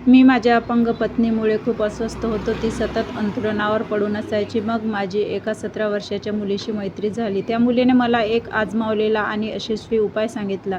मी माझ्या अपंग पत्नीमुळे खूप अस्वस्थ होतो. ती सतत अंथरुणावर पडून असायची. मग माझी एका 17 वर्षाच्या मुलीशी मैत्री झाली. त्या मुलीने मला एक आजमावलेला आणि यशस्वी उपाय सांगितला.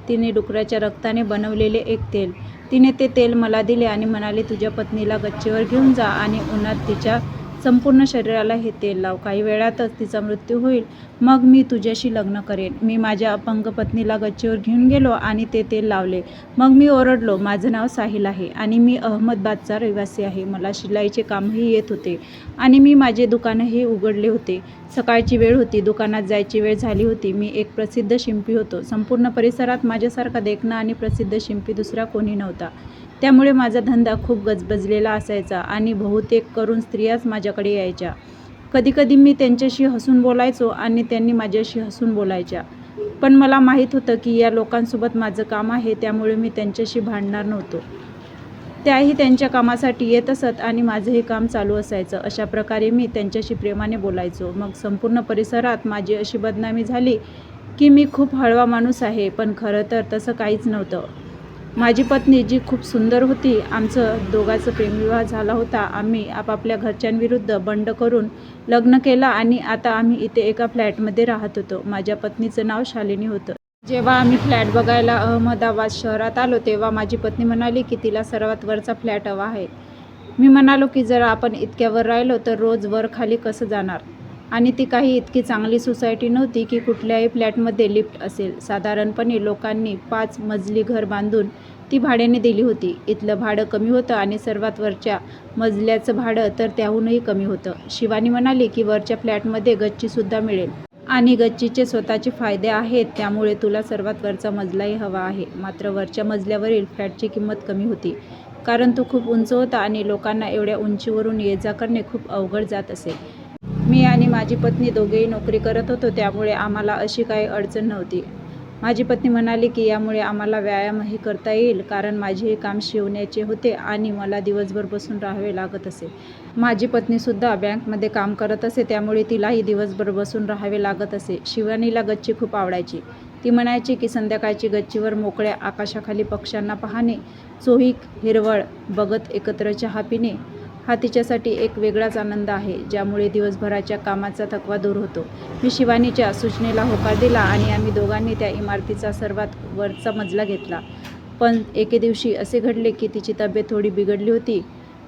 तिने डुकराच्या रक्ताने बनवलेले एक तेल. तिने ते तेल मला दिले आणि म्हणाली, तुझ्या पत्नीला गच्चीवर घेऊन जा आणि उन्हात तिच्या संपूर्ण शरीराला हे तेल लाव. काही वेळातच तिचा मृत्यू होईल. मग मी तुझ्याशी लग्न करेन. मी माझ्या अपंग पत्नीला गच्चीवर घेऊन गेलो आणि ते तेल लावले. मग मी ओरडलो, माझं नाव साहिल आहे आणि मी अहमदाबादचा रहिवासी आहे. मला शिलाईचे कामही येत होते आणि मी माझे दुकानही उघडले होते. सकाळची वेळ होती. दुकानात जायची वेळ झाली होती. मी एक प्रसिद्ध शिंपी होतो. संपूर्ण परिसरात माझ्यासारखा देखणा आणि प्रसिद्ध शिंपी दुसरा कोणी नव्हता. त्यामुळे माझा धंदा खूप गजबजलेला असायचा आणि बहुतेक करून स्त्रियाच माझ्याकडे यायच्या. कधीकधी मी त्यांच्याशी हसून बोलायचो आणि त्यांनी माझ्याशी हसून बोलायच्या. पण मला माहीत होतं की या लोकांसोबत माझं काम आहे, त्यामुळे मी त्यांच्याशी भांडणार नव्हतो. त्याही त्यांच्या कामासाठी येत असत आणि माझंही काम चालू असायचं. अशा प्रकारे मी त्यांच्याशी प्रेमाने बोलायचो. मग संपूर्ण परिसरात माझी अशी बदनामी झाली की मी खूप हळवा माणूस आहे, पण खरं तर तसं काहीच नव्हतं. माझी पत्नी जी खूप सुंदर होती. आमचं दोघांचा प्रेमविवाह झाला होता. आम्ही आपापल्या घरच्यांविरुद्ध बंड करून लग्न केलं आणि आता आम्ही इथे एका फ्लॅटमध्ये राहत होतो. माझ्या पत्नीचं नाव शालिनी होतं. जेव्हा आम्ही फ्लॅट बघायला अहमदाबाद शहरात आलो तेव्हा माझी पत्नी म्हणाली की तिला सर्वात वरचा फ्लॅट हवा आहे. मी म्हणालो की जर आपण इतक्या वर राहिलो तर रोज वर खाली कसं जाणार. आणि ती काही इतकी चांगली सोसायटी नव्हती की कुठल्याही फ्लॅटमध्ये लिफ्ट असेल. साधारणपणे लोकांनी 5 मजली घर बांधून ती भाड्याने दिली होती. इथलं भाडं कमी होतं आणि सर्वात वरच्या मजल्याचं भाडं तर त्याहूनही कमी होतं. शिवानी म्हणाली की वरच्या फ्लॅटमध्ये गच्चीसुद्धा मिळेल आणि गच्चीचे स्वतःचे फायदे आहेत, त्यामुळे तुला सर्वात वरचा मजलाही हवा आहे. मात्र वरच्या मजल्यावरील फ्लॅटची किंमत कमी होती, कारण तो खूप उंच होता आणि लोकांना एवढ्या उंचीवरून ये-जा करणे खूप अवघड जात असे. मी आणि माझी पत्नी दोघेही नोकरी करत होतो, त्यामुळे आम्हाला अशी काही अडचण नव्हती. माझी पत्नी म्हणाली की यामुळे आम्हाला व्यायामही करता येईल, कारण माझेही काम शिवण्याचे होते आणि मला दिवसभर बसून राहावे लागत असे. माझी पत्नीसुद्धा बँकमध्ये काम करत असे, त्यामुळे तिलाही दिवसभर बसून राहावे लागत असे. शिवानीला गच्ची खूप आवडायची. ती म्हणायची की संध्याकाळची गच्चीवर मोकळ्या आकाशाखाली पक्ष्यांना पाहणे, चोहीक हिरवळ बघत एकत्र चहा पिणे हा तिच्यासाठी एक वेगळाच आनंद आहे, ज्यामुळे दिवसभराच्या कामाचा थकवा दूर होतो. मी शिवानीच्या सूचनेला होकार दिला आणि आम्ही दोघांनी त्या इमारतीचा सर्वात वरचा मजला घेतला. पण एके दिवशी असे घडले की तिची तब्येत थोडी बिघडली होती,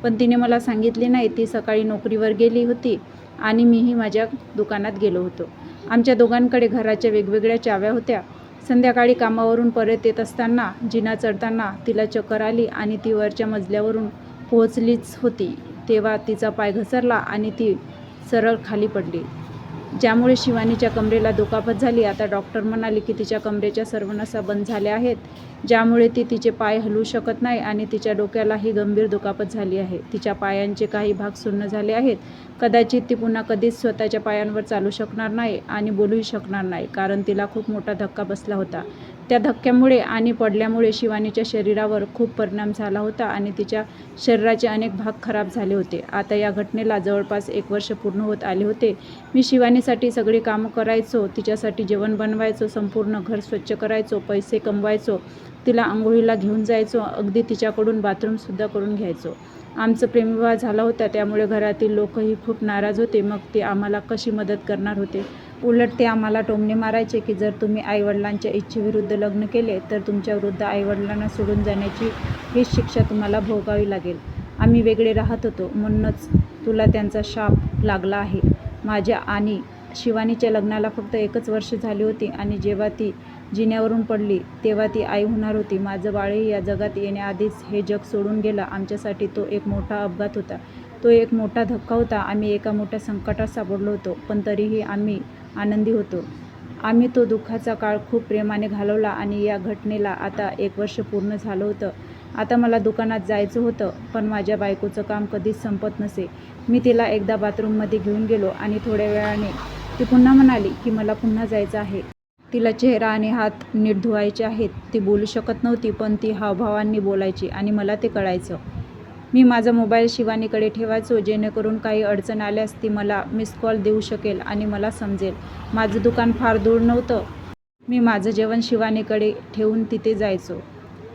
पण तिने मला सांगितले नाही. ती सकाळी नोकरीवर गेली होती आणि मीही माझ्या दुकानात गेलो होतो. आमच्या दोघांकडे घराच्या वेगवेगळ्या चाव्या होत्या. संध्याकाळी कामावरून परत येत असताना जिना चढताना तिला चक्कर आली आणि ती वरच्या मजल्यावरून पोहोचलीच होती तेव्हा तिचा पाय घसरला आणि ती सरळ खाली पडली, ज्यामुळे शिवानीच्या कमरेला दुखापत झाली. आता डॉक्टर म्हणाले की तिच्या कमरेच्या सर्व नसा बंद झाल्या आहेत, ज्यामुळे ती तिचे पाय हलवू शकत नाही आणि तिच्या डोक्यालाही गंभीर दुखापत झाली आहे. तिच्या पायांचे काही भाग सुन्न झाले आहेत. कदाचित ती पुन्हा कधीच स्वतःच्या पायांवर चालू शकणार नाही आणि बोलूही शकणार नाही, कारण तिला खूप मोठा धक्का बसला होता. त्या धक्क्यामुळे आणि पडल्यामुळे शिवानीच्या शरीरावर खूप परिणाम झाला होता आणि तिच्या शरीराचे अनेक भाग खराब झाले होते. आता या घटनेला जवळपास 1 वर्ष पूर्ण होत आले होते. मी शिवानीसाठी सगळी कामं करायचो, तिच्यासाठी जेवण बनवायचो, संपूर्ण घर स्वच्छ करायचो, पैसे कमवायचो, तिला अंघोळीला घेऊन जायचो, अगदी तिच्याकडून बाथरूमसुद्धा करून घ्यायचो. आमचा प्रेमविवाह झाला होता, त्यामुळे घरातील लोकही खूप नाराज होते. मग ते आम्हाला कशी मदत करणार होते? उलट ते आम्हाला टोमणे मारायचे की जर तुम्ही आईवडिलांच्या इच्छेविरुद्ध लग्न केले तर तुमच्या वृद्ध आईवडिलांना सोडून जाण्याची हीच शिक्षा तुम्हाला भोगावी लागेल. आम्ही वेगळे राहत होतो, म्हणूनच तुला त्यांचा शाप लागला आहे. माझ्या आणि शिवानीच्या लग्नाला फक्त 1च वर्ष झाली होती आणि जेव्हा ती जिन्यावरून पडली तेव्हा ती आई होणार होती. माझं बाळही या जगात येण्याआधीच हे जग सोडून गेलं. आमच्यासाठी तो एक मोठा अपघात होता. तो एक मोठा धक्का होता. आम्ही एका मोठ्या संकटात सापडलो होतो, पण तरीही आम्ही आनंदी होतो. आम्ही तो दुःखाचा काळ खूप प्रेमाने घालवला आणि या घटनेला आता 1 वर्ष पूर्ण झालं होतं. आता मला दुकानात जायचं होतं, पण माझ्या बायकोचं काम कधीच संपत नसे. मी तिला एकदा बाथरूममध्ये घेऊन गेलो आणि थोड्या वेळाने ती पुन्हा म्हणाली की मला पुन्हा जायचं आहे. तिला चेहरा आणि हात नीट धुवायचे आहेत. ती बोलू शकत नव्हती, पण ती हावभावांनी बोलायची आणि मला ते कळायचं. मी माझा मोबाईल शिवानीकडे ठेवायचो, जेणेकरून काही अडचण आल्यास ती मला मिस कॉल देऊ शकेल आणि मला समजेल. माझं दुकान फार दूर नव्हतं. मी माझं जेवण शिवानीकडे ठेवून तिथे जायचो.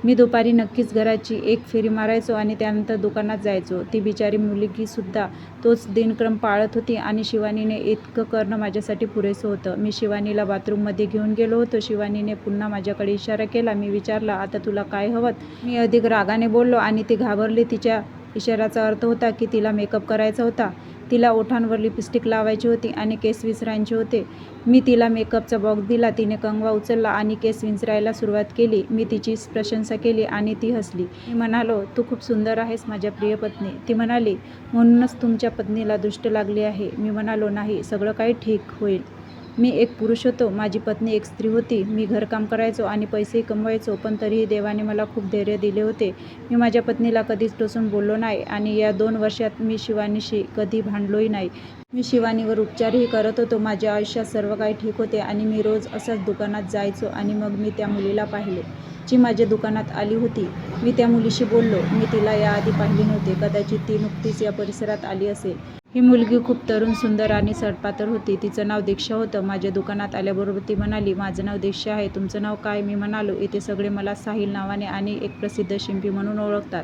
मी दुपारी नक्कीच घराची एक फेरी मारायचो आणि त्यानंतर दुकानात जायचो. ती बिचारी मुलगीसुद्धा तोच दिनक्रम पाळत होती आणि शिवानीने इतकं करणं माझ्यासाठी पुरेसं होतं. मी शिवानीला बाथरूममध्ये घेऊन गेलो होतो. शिवानीने पुन्हा माझ्याकडे इशारा केला. मी विचारलं, आता तुला काय हवं? मी अधिक रागाने बोललो आणि ती घाबरली. तिच्या इशाऱ्याचा अर्थ होता की तिला मेकअप करायचा होता. तिला ओठांवर लिपस्टिक लावायची होती आणि केस विंचरायचे होते. मी तिला मेकअपचा बॉक्स दिला. तिने कंगवा उचलला आणि केस विंचरायला सुरुवात केली. मी तिची प्रशंसा केली आणि ती हसली. मी म्हणालो, तू खूप सुंदर आहेस माझ्या प्रिय पत्नी. ती म्हणाली, म्हणूनच तुमच्या पत्नीला दृष्ट लागली आहे. मी म्हणालो, नाही, सगळं काही ठीक होईल. मी एक पुरुष होतो, माझी पत्नी एक स्त्री होती. मी घरकाम करायचो आणि पैसेही कमवायचो, पण तरीही देवाने मला खूप धैर्य दिले होते. मी माझ्या पत्नीला कधीच टोचून बोललो नाही आणि या 2 वर्षात मी शिवानीशी कधी भांडलोही नाही. मी शिवानीवर उपचारही करत होतो. माझ्या आयुष्यात सर्व काही ठीक होते आणि मी रोज असाच दुकानात जायचो आणि मग मी त्या मुलीला पाहिले, जी माझ्या दुकानात आली होती. मी त्या मुलीशी बोललो. मी तिला याआधी पाहिले नव्हते. कदाचित ती नुकतीच या परिसरात आली असेल. ही मुलगी खूप तरुण, सुंदर आणि सडपातळ होती. तिचं नाव दीक्षा होतं. माझ्या दुकानात आल्याबरोबर ती म्हणाली, माझं नाव दीक्षा आहे. तुमचं नाव काय? मी म्हणालो, इथे सगळे मला साहिल नावाने आणि एक प्रसिद्ध शिंपी म्हणून ओळखतात.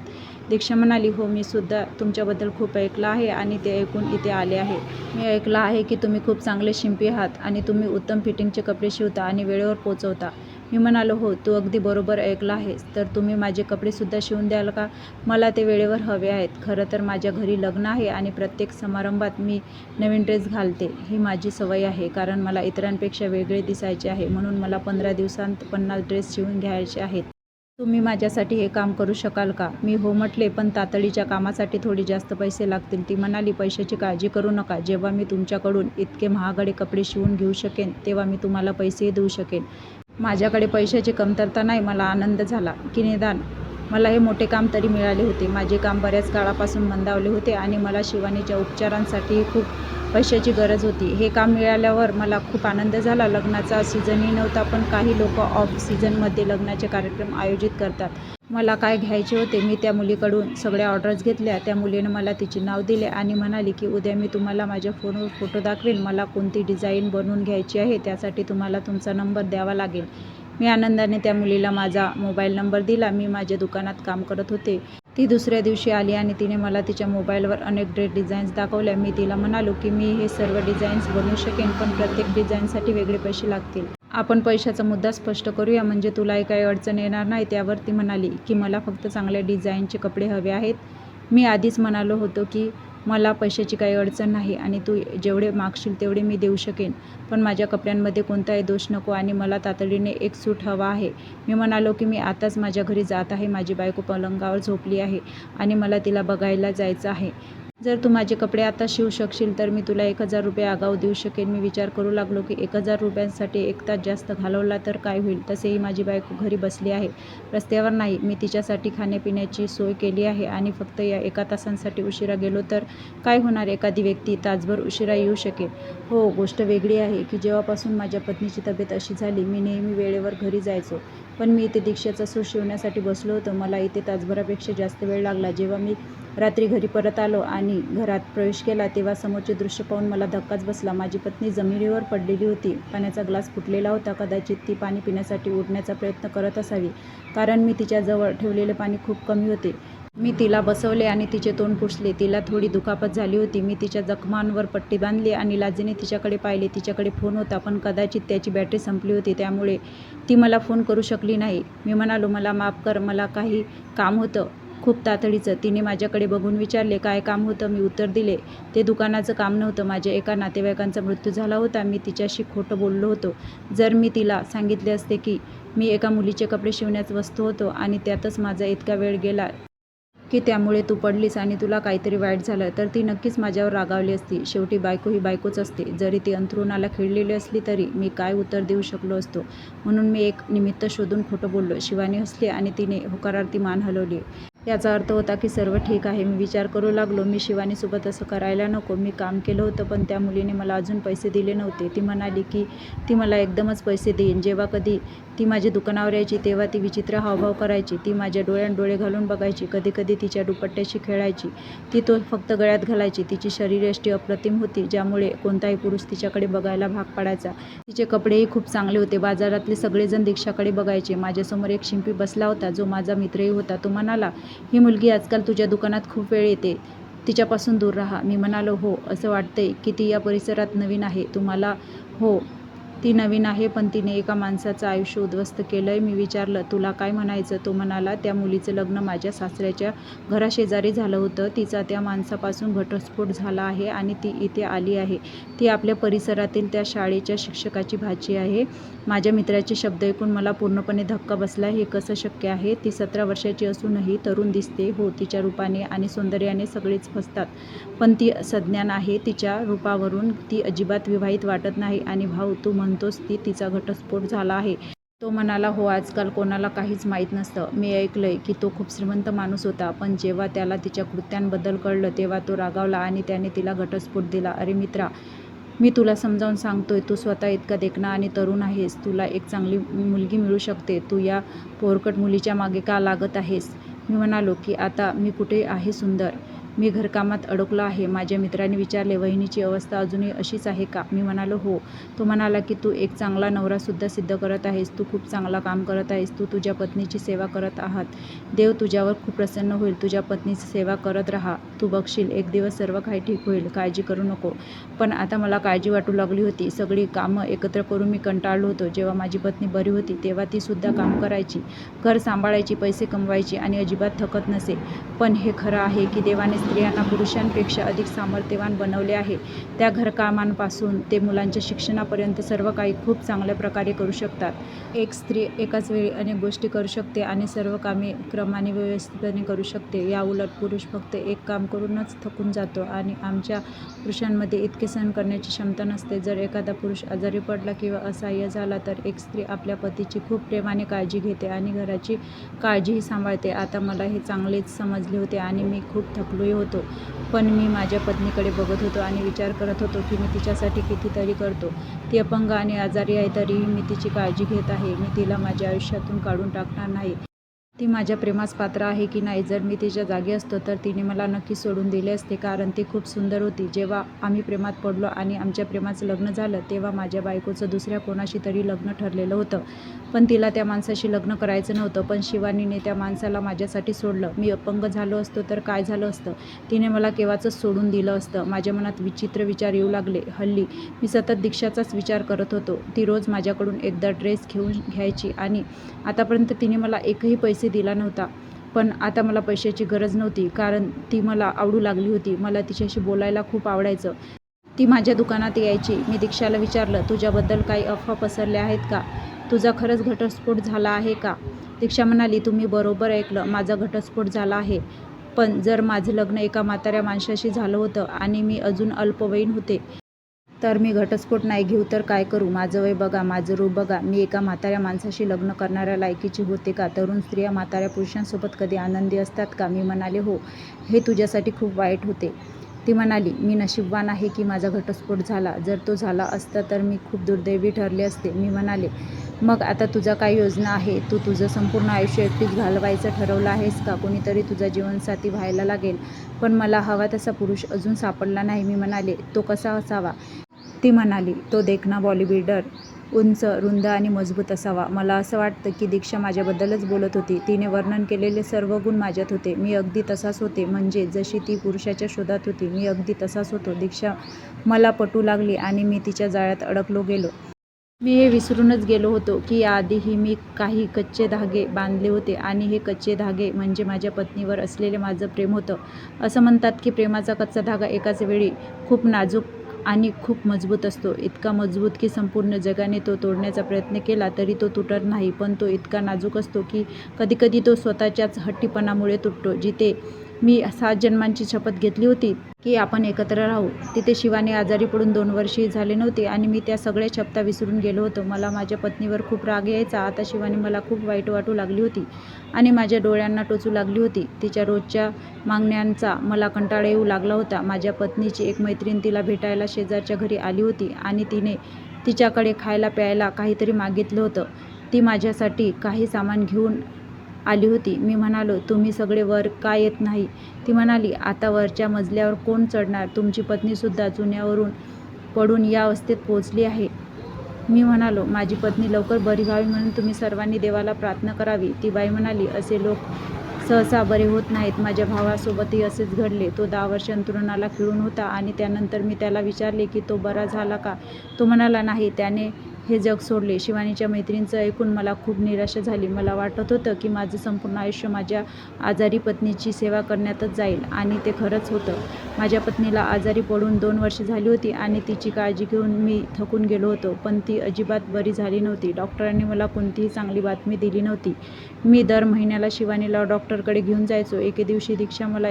दीक्षा म्हणाली, हो, मी सुद्धा तुमच्याबद्दल खूप ऐकलं आहे आणि ते ऐकून इथे आले आहे. मी ऐकलं आहे की तुम्ही खूप चांगले शिंपी आहात आणि तुम्ही उत्तम फिटिंगचे कपडे शिवता आणि वेळेवर पोहोचवता. मी म्हणालो, हो, तू अगदी बरोबर ऐकलं आहेस. तर तुम्ही माझे कपडेसुद्धा शिवून द्याल का? मला ते वेळेवर हवे आहेत. खरं तर माझ्या घरी लग्न आहे आणि प्रत्येक समारंभात मी नवीन ड्रेस घालते. ही माझी सवय आहे, कारण मला इतरांपेक्षा वेगळे दिसायचे आहे. म्हणून मला 15 दिवसांत 50 ड्रेस शिवून घ्यायचे आहेत. तुम्ही माझ्यासाठी हे काम करू शकाल का? मी हो म्हटले, पण तातडीच्या कामासाठी थोडे जास्त पैसे लागतील. ती म्हणाली, पैशाची काळजी करू नका. जेव्हा मी तुमच्याकडून इतके महागडे कपडे शिवून घेऊ शकेन, तेव्हा मी तुम्हाला पैसेही देऊ शकेन. माझ्याकडे पैशाची कमतरता नाही. मला आनंद झाला की निदान मला हे मोठे काम तरी मिळाले होते. माझे काम बऱ्याच काळापासून मंदावले होते आणि मला शिवानीच्या उपचारांसाठीही खूप पैशाची गरज होती. हे काम मिळाल्यावर मला खूप आनंद झाला. लग्नाचा सीझनही नव्हता, पण काही लोक ऑफ सीझनमध्ये लग्नाचे कार्यक्रम आयोजित करतात. मला काय घ्यायचे होते? मी त्या मुलीकडून सगळ्या ऑर्डर्स घेतल्या. त्या मुलीने मला तिचे नाव दिले आणि म्हणाली की उद्या मी तुम्हाला माझ्या फोनवर फोटो दाखवेन. मला कोणती डिझाईन बनवून घ्यायची आहे त्यासाठी तुम्हाला तुमचा नंबर द्यावा लागेल. मी आनंदाने त्या मुलीला माझा मोबाईल नंबर दिला. मी माझ्या दुकानात काम करत होते. ती दुसऱ्या दिवशी आली आणि तिने मला तिच्या मोबाईलवर अनेक ड्रेस डिझाईन्स दाखवल्या. मी तिला म्हणालो की मी हे सर्व डिझाईन्स बनवू शकेन, पण प्रत्येक डिझाईनसाठी वेगळे पैसे लागतील. आपण पैशाचा मुद्दा स्पष्ट करूया, म्हणजे तुलाही काही अडचण येणार नाही. त्यावर ती म्हणाली की मला फक्त चांगल्या डिझाईनचे कपडे हवे आहेत. मी आधीच म्हणालो होतो की मला पैशाची काही अडचण नाही आणि तू जेवढे मागशील तेवढे मी देऊ शकेन, पण माझ्या कपड्यांमध्ये कोणताही दोष नको आणि मला तातडीने एक सूट हवा आहे. मी म्हणालो की मी आताच माझ्या घरी जात आहे. माझी बायको पलंगावर झोपली आहे आणि मला तिला बघायला जायचं आहे. जर तू माझे कपडे आता शिवू शकशील तर मी तुला 1000 रुपये आगाऊ देऊ शकेन. मी विचार करू लागलो की 1000 रुपयांसाठी 1 तास जास्त घालवला तर काय होईल? तसेही माझी बायको घरी बसली आहे, रस्त्यावर नाही. मी तिच्यासाठी खाण्यापिण्याची सोय केली आहे आणि फक्त या 1 तासांसाठी उशिरा गेलो तर काय होणार? एखादी व्यक्ती तासभर उशिरा येऊ शकेल. हो, गोष्ट वेगळी आहे की जेव्हापासून माझ्या पत्नीची तब्येत अशी झाली, मी नेहमी वेळेवर घरी जायचो. पण मी इथे दीक्षाचा सूट शिवण्यासाठी बसलो होतो. मला इथे तासभरापेक्षा जास्त वेळ लागला. जेव्हा मी रात्री घरी परत आलो आणि घरात प्रवेश केला, तेव्हा समोरचे दृश्य पाहून मला धक्काच बसला. माझी पत्नी जमिनीवर पडलेली होती. पाण्याचा ग्लास फुटलेला होता. कदाचित ती पाणी पिण्यासाठी उठण्याचा प्रयत्न करत असावी, कारण मी तिच्याजवळ ठेवलेले पाणी खूप कमी होते. मी तिला बसवले आणि तिचे तोंड पुसले. तिला थोडी दुखापत झाली होती. मी तिच्या जखमांवर पट्टी बांधली आणि लाजेने तिच्याकडे पाहिले. तिच्याकडे फोन होता, पण कदाचित त्याची बॅटरी संपली होती, त्यामुळे ती मला फोन करू शकली नाही. मी म्हणालो, मला माफ कर, मला काही काम होतं, खूप तातडीचं. तिने माझ्याकडे बघून विचारले, काय काम होतं? मी उत्तर दिले, ते दुकानाचं काम नव्हतं. माझ्या एका नातेवाईकांचा मृत्यू झाला होता. मी तिच्याशी खोटं बोललो होतो. जर मी तिला सांगितले असते की मी एका मुलीचे कपडे शिवण्यात व्यस्त होतो आणि त्यातच माझा इतका वेळ गेला की त्यामुळे तू पडलीस आणि तुला काहीतरी वाईट झालं, तर ती नक्कीच माझ्यावर रागावली असती. शेवटी बायको ही बायकोच असते. जरी ती अंथरुणाला खिळलेली असली तरी मी काय उत्तर देऊ शकलो असतो? म्हणून मी एक निमित्त शोधून खोटं बोललो. शिवानी हसली आणि तिने होकारार्थी मान हलवली. याचा अर्थ होता की सर्व ठीक आहे. मी विचार करू लागलो, मी शिवानीसोबत असं करायला नको. मी काम केलं होतं, पण त्या मुलीने मला अजून पैसे दिले नव्हते. ती म्हणाली की ती मला एकदमच पैसे देईन जेव्हा कधी ती माझ्या दुकानावर यायची तेव्हा ती विचित्र हावभाव करायची. ती माझ्या डोळ्यात डोळे घालून बघायची. कधीकधी तिच्या दुपट्ट्याशी खेळायची. ती तो फक्त गळ्यात घालायची. तिची शरीरयष्टी अप्रतिम होती, ज्यामुळे कोणताही पुरुष तिच्याकडे बघायला भाग पडायचा. तिचे कपडेही खूप चांगले होते. बाजारातले सगळेजण दीक्षाकडे बघायचे. माझ्यासमोर एक शिंपी बसला होता, जो माझा मित्रही होता. तो म्हणाला, ही मुलगी आजकाल तुझ्या दुकानात खूप वेळ येते, तिच्यापासून दूर राहा. मी म्हणालो, हो, असं वाटतंय की ती या परिसरात नवीन आहे. तुम्हाला? हो, ती नवीन आहे, पण तिने एका माणसाचं आयुष्य उद्ध्वस्त केलंय. मी विचारलं, तुला काय म्हणायचं? तो म्हणाला, त्या मुलीचं लग्न माझ्या सासऱ्याच्या घराशेजारी झालं होतं. तिचा त्या माणसापासून घटस्फोट झाला आहे आणि ती इथे आली आहे. ती आपल्या परिसरातील त्या शाळेच्या शिक्षकाची भाची आहे. माझ्या मित्राचे शब्द ऐकून मला पूर्णपणे धक्का बसला. हे कसं शक्य आहे? ती 17 वर्षाची असूनही तरुण दिसते. हो, तिच्या रूपाने आणि सौंदर्याने सगळेच फसतात, पण ती सज्ञान आहे. तिच्या रूपावरून ती अजिबात विवाहित वाटत नाही. आणि भाऊ, तू म्हणतोस तिचा घटस्फोट झाला आहे? तो म्हणाला, हो, आजकाल कोणाला काहीच माहीत नसतं. मी ऐकलंय की तो खूप श्रीमंत माणूस होता, पण जेव्हा त्याला तिच्या कृत्यांबद्दल कळलं तेव्हा तो रागावला आणि त्याने तिला घटस्फोट दिला. अरे मित्रा, मी तुला समजावून सांगतोय, तू स्वतः इतका देखणा आणि तरुण आहेस. तुला एक चांगली मुलगी मिळू शकते. तू या पोरकट मुलीच्या मागे का लागत आहेस? मी म्हणालो की आता मी कुठे आहे सुंदर? मी घरकामात अडकलो आहे. माझ्या मित्राने विचारले, वहिनीची अवस्था अजूनही अशीच आहे का? मी म्हणालो, हो. तो म्हणाला की तू एक चांगला नवरासुद्धा सिद्ध करत आहेस. तू खूप चांगला काम करत आहेस. तू तुझ्या पत्नीची सेवा करत आहात. देव तुझ्यावर खूप प्रसन्न होईल. तुझ्या पत्नीची सेवा करत राहा. तू बघशील, एक दिवस सर्व काही ठीक होईल. काळजी करू नको. पण आता मला काळजी वाटू लागली होती. सगळी कामं एकत्र करून मी कंटाळलो होतो. जेव्हा माझी पत्नी बरी होती तेव्हा ती सुद्धा काम करायची, घर सांभाळायची, पैसे कमवायची आणि अजिबात थकत नसे. पण हे खरं आहे की देवाने स्त्रियांना पुरुषांपेक्षा अधिक सामर्थ्यवान बनवले आहे. त्या घरकामांपासून ते मुलांच्या शिक्षणापर्यंत सर्व काही खूप चांगल्या प्रकारे करू शकतात. एक स्त्री एकाच वेळी अनेक गोष्टी करू शकते आणि सर्व कामे क्रमाने व्यवस्थितपणे करू शकते. याउलट पुरुष फक्त एक काम करूनच थकून जातो. आणि आमच्या पुरुषांमध्ये इतके सहन करण्याची क्षमता नसते. जर एखादा पुरुष आजारी पडला किंवा असहाय्य झाला तर एक स्त्री आपल्या पतीची खूप प्रेमाने काळजी घेते आणि घराची काळजीही सांभाळते. आता मला हे चांगलेच समजले होते आणि मी खूप थकलोही होतो. पण मी माझ्या पत्नीकडे बघत होतो आणि विचार करत होतो की मी तिच्यासाठी कितीतरी करतो. ती अपंग आणि आजारी आहे, तरीही मी तिची काळजी घेत आहे. मी तिला माझ्या आयुष्यातून काढून टाकणार नाही. ती माझ्या प्रेमास पात्र आहे की नाही? जर मी तिच्या जागी असतो तर तिने मला नक्की सोडून दिले असते, कारण ती खूप सुंदर होती. जेव्हा आम्ही प्रेमात पडलो आणि आमच्या प्रेमाचं लग्न झालं तेव्हा माझ्या बायकोचं दुसऱ्या कोणाशी तरी लग्न ठरलेलं होतं, पण तिला त्या माणसाशी लग्न करायचं नव्हतं. पण शिवानीने त्या माणसाला माझ्यासाठी सोडलं. मी अपंग झालो असतो तर काय झालं असतं? तिने मला केव्हाचंच सोडून दिलं असतं. माझ्या मनात विचित्र विचार येऊ लागले. हल्ली मी सतत दीक्षाचाच विचार करत होतो. ती रोज माझ्याकडून एकदा ड्रेस घेऊन घ्यायची आणि आतापर्यंत तिने मला एकही पैसे दिला नव्हता. पण आता मला पैशाची गरज नव्हती, कारण ती मला आवडू लागली होती. मला तिच्याशी बोलायला खूप आवडायचं. ती माझ्या दुकानात यायची. मी दीक्षाला विचारलं, तुझ्याबद्दल काही अफवा पसरल्या आहेत का? तुझा खरंच घटस्फोट झाला आहे का? दीक्षा म्हणाली, तुम्ही बरोबर ऐकलं, माझा घटस्फोट झाला आहे. पण जर माझं लग्न एका म्हाताऱ्या माणसाशी झालं होतं आणि मी अजून अल्पवयीन होते तर मी घटस्फोट नाही घेऊ तर काय करू? माझं वय बघा, माझं रूप बघा. मी एका म्हाताऱ्या माणसाशी लग्न करणाऱ्या लायकीची होते का? तरुण स्त्रिया म्हाताऱ्या पुरुषांसोबत कधी आनंदी असतात का? मी म्हणाले, हो. हे तुझ्यासाठी खूप वाईट होते. ती म्हणाली, मी नशीबवान आहे की माझा घटस्फोट झाला. जर तो झाला असता तर मी खूप दुर्दैवी ठरले असते. मी म्हणाले, मग आता तुझा काय योजना आहे? तू तुझं संपूर्ण आयुष्य एकटीच घालवायचं ठरवलं आहेस का? कोणीतरी तुझा जीवनसाथी व्हायला लागेल. पण मला हवा तसा पुरुष अजून सापडला नाही. मी म्हणाले, तो कसा असावा? ती म्हणाली, तो देखणा बॉडीबिल्डर, उंच, रुंद आणि मजबूत असावा. मला असं वाटतं की दीक्षा माझ्याबद्दलच बोलत होती. तिने वर्णन केलेले सर्व गुण माझ्यात होते. मी अगदी तसाच होते. म्हणजे जशी ती पुरुषाच्या शोधात होती, मी अगदी तसाच होतो. दीक्षा मला पटू लागली आणि मी तिच्या जाळ्यात अडकलो गेलो. मी हे विसरूनच गेलो होतो की याआधीही मी काही कच्चे धागे बांधले होते आणि हे कच्चे धागे म्हणजे माझ्या पत्नीवर असलेले माझं प्रेम होतं. असं म्हणतात की प्रेमाचा कच्चा धागा एकाच वेळी खूप नाजूक आणि खूप मजबूत असतो. इतका मजबूत की संपूर्ण जगाने तो तोडण्याचा प्रयत्न केला तरी तो तुटत नाही. पण तो इतका नाजूक असतो की कधीकधी तो स्वतःच्याच हट्टीपणामुळे तुटतो. जिथे मी 7 जन्मांची शपथ घेतली होती की आपण एकत्र राहू, तिथे शिवानी आजारी पडून 2 वर्षही झाले नव्हते आणि मी त्या सगळ्या शपथा विसरून गेलो होतो. मला माझ्या पत्नीवर खूप राग यायचा. आता शिवानी मला खूप वाईट वाटू लागली होती आणि माझ्या डोळ्यांना टोचू लागली होती. तिच्या रोजच्या मागण्यांचा मला कंटाळा येऊ लागला होता. माझ्या पत्नीची एक मैत्रीण तिला भेटायला शेजारच्या घरी आली होती आणि तिने तिच्याकडे खायला प्यायला काहीतरी मागितलं होतं. ती माझ्यासाठी काही सामान घेऊन आली होती. मी म्हणालो, तुम्ही सगळे वर का येत नाही? ती म्हणाली, आता वरच्या मजल्यावर कोण चढणार? तुमची पत्नीसुद्धा चुन्यावरून पडून या अवस्थेत पोहोचली आहे. मी म्हणालो, माझी पत्नी लवकर बरी व्हावी म्हणून तुम्ही सर्वांनी देवाला प्रार्थना करावी. ती बाई म्हणाली, असे लोक सहसा बरे होत नाहीत. माझ्या भावासोबतही असेच घडले. तो 10 वर्षे अंथरुणाला खिळून होता आणि त्यानंतर मी त्याला विचारले की तो बरा झाला का? तो म्हणाला, नाही, त्याने हे जग सोडले. शिवानीच्या मैत्रिणीचं ऐकून मला खूप निराशा झाली. मला वाटत होतं की माझं संपूर्ण आयुष्य माझ्या आजारी पत्नीची सेवा करण्यातच जाईल आणि ते खरंच होतं. माझ्या पत्नीला आजारी पडून 2 वर्षे झाली होती आणि तिची काळजी घेऊन मी थकून गेलो होतो, पण ती अजिबात बरी झाली नव्हती. डॉक्टरांनी मला कोणतीही चांगली बातमी दिली नव्हती. मी दर महिन्याला शिवानीला डॉक्टरकडे घेऊन जायचो. एके दिवशी दीक्षा मला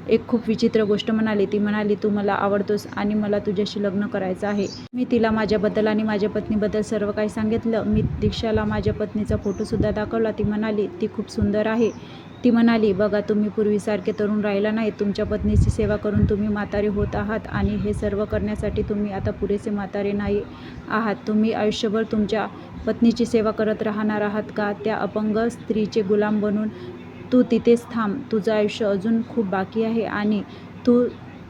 एक खूप विचित्र गोष्ट म्हणाली. ती म्हणाली, तू मला आवडतोस आणि मला तुझ्याशी लग्न करायचं आहे. मी तिला माझ्याबद्दल आणि माझ्या पत्नीबद्दल सर्व काही सांगितलं. मी दीक्षाला माझ्या पत्नीचा फोटोसुद्धा दाखवला. ती म्हणाली, ती खूप सुंदर आहे. ती म्हणाली, बघा, तुम्ही पूर्वीसारखे तरुण राहिला नाही. तुमच्या पत्नीची सेवा करून तुम्ही म्हातारे होत आहात आणि हे सर्व करण्यासाठी तुम्ही आता पुरेसे म्हातारे नाही आहात. तुम्ही आयुष्यभर तुमच्या पत्नीची सेवा करत राहणार आहात का? त्या अपंग स्त्रीचे गुलाम बनून तू तिथेच थांब. तुझं आयुष्य अजून खूप बाकी आहे आणि तू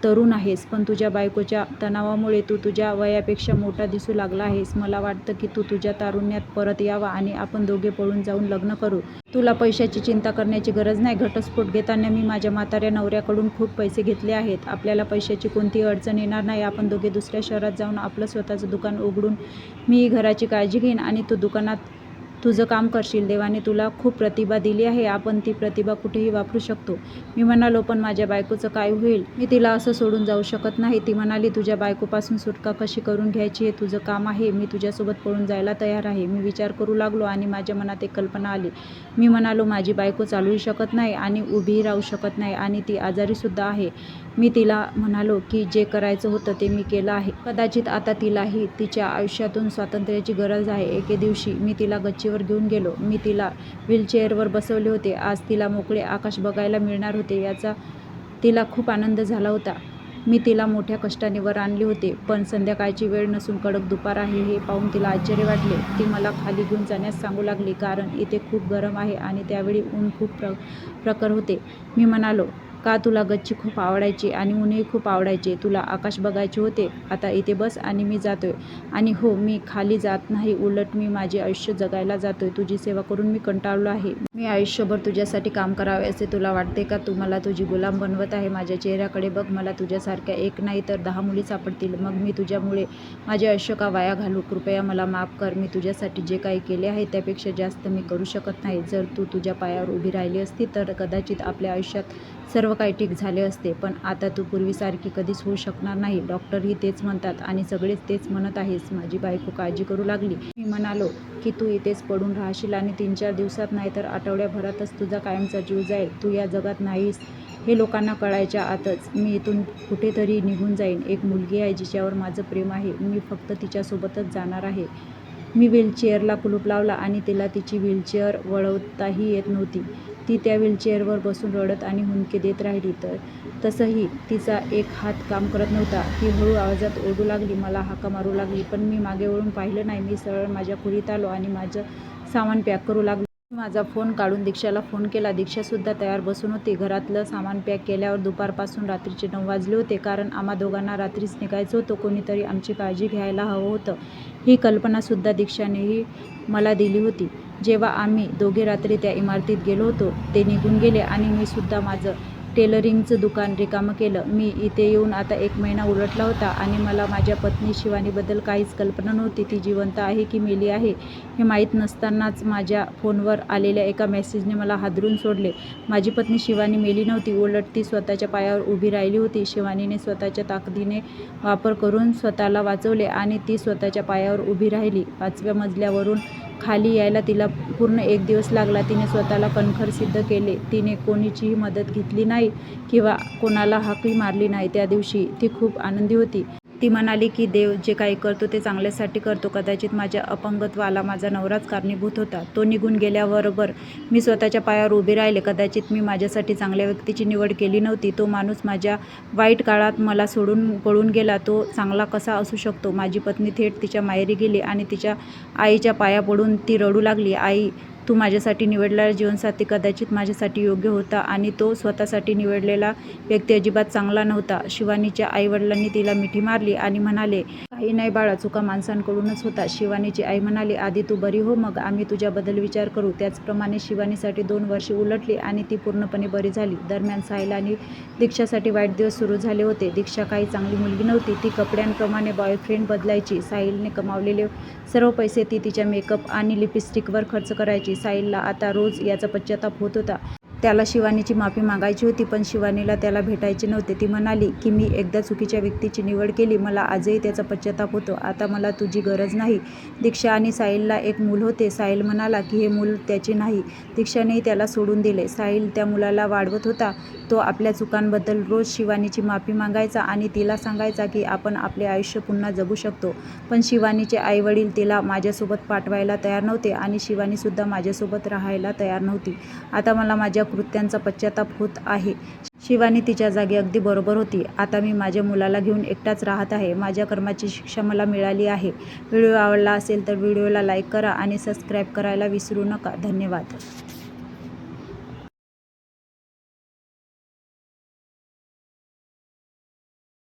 तरुण आहेस, पण तुझ्या बायकोच्या तणावामुळे तू तुझ्या वयापेक्षा मोठा दिसू लागला आहेस. मला वाटतं की तू तुझ्या तारुण्यात परत यावा आणि आपण दोघे पळून जाऊन लग्न करू. तुला पैशाची चिंता करण्याची गरज नाही. घटस्फोट घेताना मी माझ्या म्हाताऱ्या नवऱ्याकडून खूप पैसे घेतले आहेत. आपल्याला पैशाची कोणतीही अडचण येणार नाही. आपण दोघे दुसऱ्या शहरात जाऊन आपलं स्वतःचं दुकान उघडून मी घराची काळजी घेईन आणि तू दुकानात तुझं काम करशील. देवाने तुला खूप प्रतिभा दिली आहे. आपण ती प्रतिभा कुठेही वापरू शकतो. मी म्हणालो, पण माझ्या बायकोचं काय होईल? मी तिला असं सोडून जाऊ शकत नाही. ती म्हणाली, तुझ्या बायकोपासून सुटका कशी करून घ्यायची हे तुझं काम आहे. मी तुझ्यासोबत पळून जायला तयार आहे. मी विचार करू लागलो आणि माझ्या मनात एक कल्पना आली. मी म्हणालो, माझी बायको चालूही शकत नाही आणि उभीही राहू शकत नाही आणि ती आजारीसुद्धा आहे. मी तिला म्हणालो की जे करायचं होतं ते मी केलं आहे. कदाचित आता तिलाही तिच्या आयुष्यातून स्वातंत्र्याची गरज आहे. एके दिवशी मी तिला गच्चीवर घेऊन गेलो. मी तिला व्हीलचेअरवर बसवले होते. आज तिला मोकळे आकाश बघायला मिळणार होते याचा तिला खूप आनंद झाला होता. मी तिला मोठ्या कष्टाने वर आणले होते, पण संध्याकाळची वेळ नसून कडक दुपार आहे हे पाहून तिला आश्चर्य वाटले. ती मला खाली घेऊन जाण्यास सांगू लागली, कारण इथे खूप गरम आहे आणि त्यावेळी ऊन खूप प्रखर होते. मी म्हणालो, का तुला गच्ची खूप आवडायची आणि ऊनही खूप आवडायचे? तुला आकाश बघायचे होते? आता इथे बस आणि मी जातोय. आणि हो, मी खाली जात नाही, उलट मी माझे आयुष्य जगायला जातोय. तुझी सेवा करून मी कंटाळलो आहे. मी आयुष्यभर तुझ्यासाठी काम करावे असे तुला वाटते का? तू मला तुझी गुलाम बनवत आहे. माझ्या चेहऱ्याकडे बघ. मला तुझ्यासारख्या एक नाही तर 10 मुली सापडतील. मग मी तुझ्यामुळे माझे आयुष्य का वाया घालू? कृपया मला माफ कर. मी तुझ्यासाठी जे काही केले आहे त्यापेक्षा जास्त मी करू शकत नाही. जर तू तुझ्या पायावर उभी राहिली असती तर कदाचित आपल्या आयुष्यात सर्व काही ठीक झाले असते, पण आता तू पूर्वीसारखी कधीच होऊ शकणार नाही. डॉक्टरही तेच म्हणतात आणि सगळेच तेच म्हणत आहेस. माझी बायको काळजी करू लागली. मी म्हणालो की तू इथेच पडून राहशील आणि 3-4 दिवसात नाही तर आठवड्याभरातच तुझा कायमचा जीव जाईल. तू या जगात नाहीस हे लोकांना कळायच्या आतच मी इथून कुठेतरी निघून जाईन. एक मुलगी आहे जिच्यावर माझं प्रेम आहे. मी फक्त तिच्यासोबतच जाणार आहे. मी व्हीलचेअरला कुलूप लावला आणि तिला तिची व्हीलचेअर वळवताही येत नव्हती. ती त्या व्हीलचेअरवर बसून रडत आणि हुंदके देत राहिली. तसंही तिचा एक हात काम करत नव्हता. ती हळू आवाजात ओरडू लागली, मला हाका मारू लागली, पण मी मागे वळून पाहिलं नाही. मी सरळ माझ्या खोलीत आलो आणि माझं सामान पॅक करू लागलो. मी माझा फोन काढून दीक्षाला फोन केला. दीक्षासुद्धा तयार बसून होती. घरातलं सामान पॅक केल्यावर दुपारपासून रात्रीचे 9 वाजले होते, कारण आम्हा दोघांना रात्रीच निघायचं होतं. कोणीतरी आमची काळजी घ्यायला हवं होतं. ही कल्पनासुद्धा दीक्षानेही मला दिली होती. जेव्हा आम्ही दोघे रात्री त्या इमारतीत गेलो होतो, ते निघून गेले आणि मी सुद्धा माझं टेलरिंगचं दुकान रिकामं केलं. मी इथे येऊन आता 1 महिना उलटला होता आणि मला माझ्या पत्नी शिवानीबद्दल काहीच कल्पना नव्हती. ती जिवंत आहे की मेली आहे हे माहीत नसतानाच माझ्या फोनवर आलेल्या एका मेसेजने मला हादरून सोडले. माझी पत्नी शिवानी मेली नव्हती, उलट ती स्वतःच्या पायावर उभी राहिली होती. शिवानीने स्वतःच्या ताकदीने वापर करून स्वतःला वाचवले आणि ती स्वतःच्या पायावर उभी राहिली. 5व्या मजल्यावरून खाली यायला तिला पूर्ण 1 दिवस लागला. तिने स्वतःला कणखर सिद्ध केले. तिने कोणाचीही मदत घेतली नाही किंवा कोणाला हाकही मारली नाही. त्या दिवशी ती खूप आनंदी होती. ती म्हणाली की देव जे काही करतो ते चांगल्यासाठी करतो. कदाचित माझ्या अपंगत्वाला माझा नवराच कारणीभूत होता. तो निघून गेल्याबरोबर मी स्वतःच्या पायावर उभी राहिले. कदाचित मी माझ्यासाठी चांगल्या व्यक्तीची निवड केली नव्हती. तो माणूस माझ्या वाईट काळात मला सोडून पळून गेला. तो चांगला कसा असू शकतो? माझी पत्नी थेट तिच्या माहेरी गेली आणि तिच्या आईच्या पाया पडून ती रडू लागली. आई, तू माझ्यासाठी निवडलेला जीवनसाथी कदाचित माझ्यासाठी योग्य होता आणि तो स्वतःसाठी निवडलेला व्यक्ती अजिबात चांगला नव्हता. शिवानीच्या आईवडिलांनी तिला मिठी मारली आणि म्हणाले, काही नाही बाळा, चुका माणसांकडूनच होतात. शिवानीची आई म्हणाली, आधी तू बरी हो, मग आम्ही तुझ्याबद्दल विचार करू. त्याचप्रमाणे शिवानीसाठी 2 वर्षे उलटली आणि ती पूर्णपणे बरी झाली. दरम्यान साहिल आणि दीक्षासाठी वाईट दिवस सुरू झाले होते. दीक्षा काही चांगली मुलगी नव्हती. ती कपड्यांप्रमाणे बॉयफ्रेंड बदलायची. साहिलने कमावलेले सर्व पैसे ती तिच्या मेकअप आणि लिपस्टिकवर खर्च करायची. साहिलला आता रोज याचा पश्चाताप होत होता. त्याला शिवानीची माफी मागायची होती, पण शिवानीला त्याला भेटायचे नव्हते. ती म्हणाली की मी एकदा चुकीच्या व्यक्तीची निवड केली. मला आजही त्याचा पश्चाताप होतो. आता मला तुझी गरज नाही. दीक्षा आणि साहिलला एक मूल होते. साहिल म्हणाला की हे मूल त्याचे नाही. दीक्षानेही त्याला सोडून दिले. साहिल त्या मुलाला वाढवत होता. तो आपल्या चुकांबद्दल रोज शिवानीची माफी मागायचा आणि तिला सांगायचा की आपण आपले आयुष्य पुन्हा जगू शकतो. पण शिवानीचे आईवडील तिला माझ्यासोबत पाठवायला तयार नव्हते आणि शिवानीसुद्धा माझ्यासोबत राहायला तयार नव्हती. आता मला माझ्या कृत्यांचा पश्चाताप होत आहे. शिवानी तिच्या जागी अगदी बरोबर होती. आता मी माझ्या मुलाला घेऊन एकटाच राहत आहे. माझ्या कर्माची शिक्षा मला मिळाली आहे. व्हिडिओ आवडला असेल तर व्हिडिओला लाईक करा आणि सबस्क्राईब करायला विसरू नका. धन्यवाद.